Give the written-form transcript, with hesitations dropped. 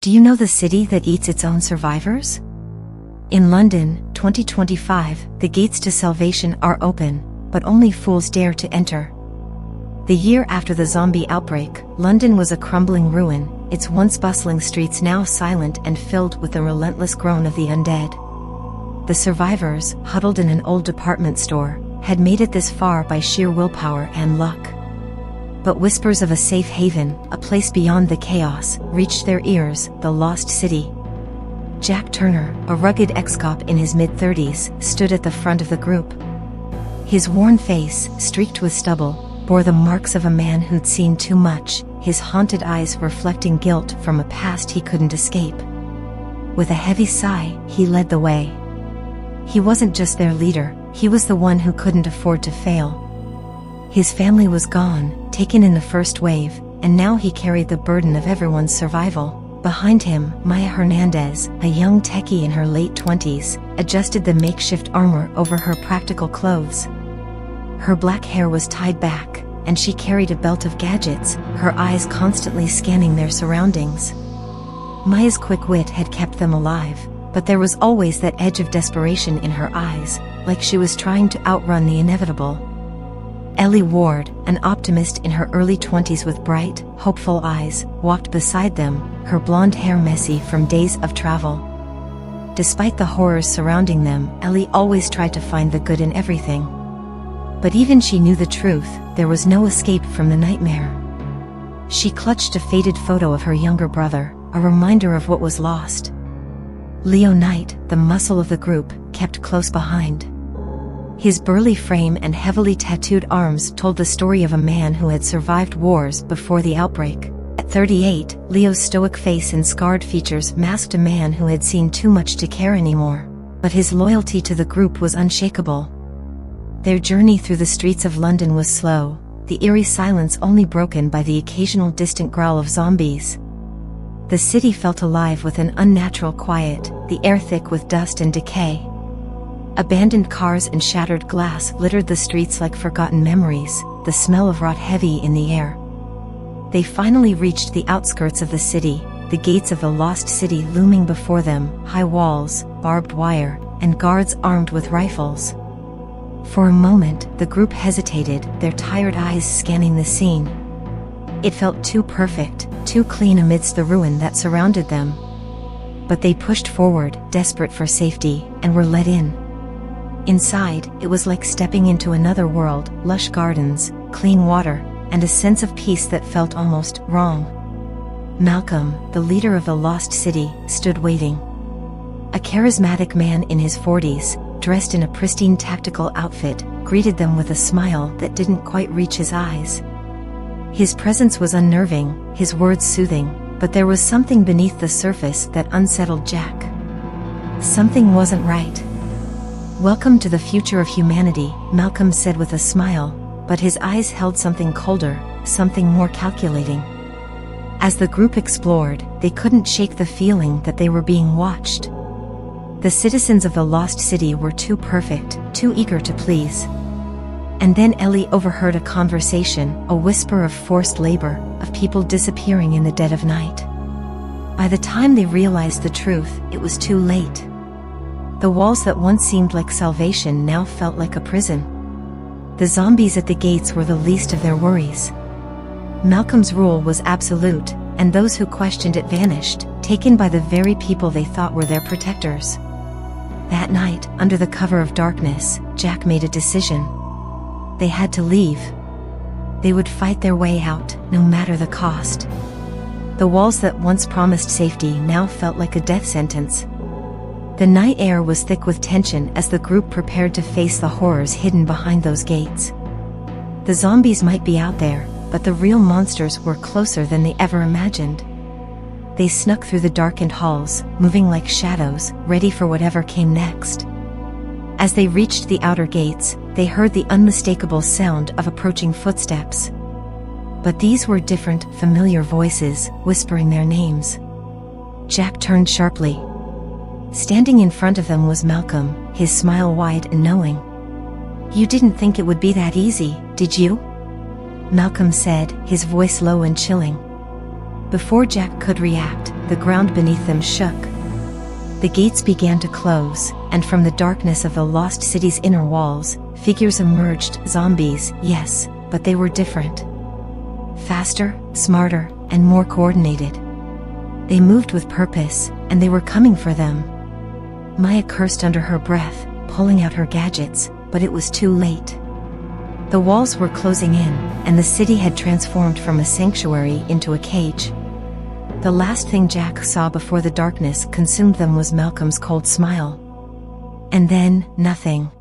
Do you know the city that eats its own survivors? In London, 2025, the gates to salvation are open, but only fools dare to enter. The year after the zombie outbreak, London was a crumbling ruin, its once bustling streets now silent and filled with the relentless groan of the undead. The survivors, huddled in an old department store, had made it this far by sheer willpower and luck. But whispers of a safe haven, a place beyond the chaos, reached their ears: the lost city. Jack Turner, a rugged ex-cop in his mid-30s, stood at the front of the group. His worn face, streaked with stubble, bore the marks of a man who'd seen too much, his haunted eyes reflecting guilt from a past he couldn't escape. With a heavy sigh, he led the way. He wasn't just their leader, he was the one who couldn't afford to fail. His family was gone, taken in the first wave, and now he carried the burden of everyone's survival. Behind him, Maya Hernandez, a young techie in her late 20s, adjusted the makeshift armor over her practical clothes. Her black hair was tied back, and she carried a belt of gadgets, her eyes constantly scanning their surroundings. Maya's quick wit had kept them alive, but there was always that edge of desperation in her eyes, like she was trying to outrun the inevitable. Ellie Ward, an optimist in her early 20s with bright, hopeful eyes, walked beside them, her blonde hair messy from days of travel. Despite the horrors surrounding them, Ellie always tried to find the good in everything. But even she knew the truth: there was no escape from the nightmare. She clutched a faded photo of her younger brother, a reminder of what was lost. Leo Knight, the muscle of the group, kept close behind. His burly frame and heavily tattooed arms told the story of a man who had survived wars before the outbreak. At 38, Leo's stoic face and scarred features masked a man who had seen too much to care anymore. But his loyalty to the group was unshakable. Their journey through the streets of London was slow, the eerie silence only broken by the occasional distant growl of zombies. The city felt alive with an unnatural quiet, the air thick with dust and decay. Abandoned cars and shattered glass littered the streets like forgotten memories, the smell of rot heavy in the air. They finally reached the outskirts of the city, the gates of the lost city looming before them, high walls, barbed wire, and guards armed with rifles. For a moment, the group hesitated, their tired eyes scanning the scene. It felt too perfect, too clean amidst the ruin that surrounded them. But they pushed forward, desperate for safety, and were let in. Inside, it was like stepping into another world: lush gardens, clean water, and a sense of peace that felt almost wrong. Malcolm, the leader of the lost city, stood waiting. A charismatic man in his 40s, dressed in a pristine tactical outfit, greeted them with a smile that didn't quite reach his eyes. His presence was unnerving, his words soothing, but there was something beneath the surface that unsettled Jack. Something wasn't right. "Welcome to the future of humanity," Malcolm said with a smile, but his eyes held something colder, something more calculating. As the group explored, they couldn't shake the feeling that they were being watched. The citizens of the lost city were too perfect, too eager to please. And then Ellie overheard a conversation, a whisper of forced labor, of people disappearing in the dead of night. By the time they realized the truth, it was too late. The walls that once seemed like salvation now felt like a prison. The zombies at the gates were the least of their worries. Malcolm's rule was absolute, and those who questioned it vanished, taken by the very people they thought were their protectors. That night, under the cover of darkness, Jack made a decision. They had to leave. They would fight their way out, no matter the cost. The walls that once promised safety now felt like a death sentence. The night air was thick with tension as the group prepared to face the horrors hidden behind those gates. The zombies might be out there, but the real monsters were closer than they ever imagined. They snuck through the darkened halls, moving like shadows, ready for whatever came next. As they reached the outer gates, they heard the unmistakable sound of approaching footsteps. But these were different, familiar voices, whispering their names. Jack turned sharply. Standing in front of them was Malcolm, his smile wide and knowing. "You didn't think it would be that easy, did you?" Malcolm said, his voice low and chilling. Before Jack could react, the ground beneath them shook. The gates began to close, and from the darkness of the lost city's inner walls, figures emerged. Zombies, yes, but they were different. Faster, smarter, and more coordinated. They moved with purpose, and they were coming for them. Maya cursed under her breath, pulling out her gadgets, but it was too late. The walls were closing in, and the city had transformed from a sanctuary into a cage. The last thing Jack saw before the darkness consumed them was Malcolm's cold smile. And then, nothing.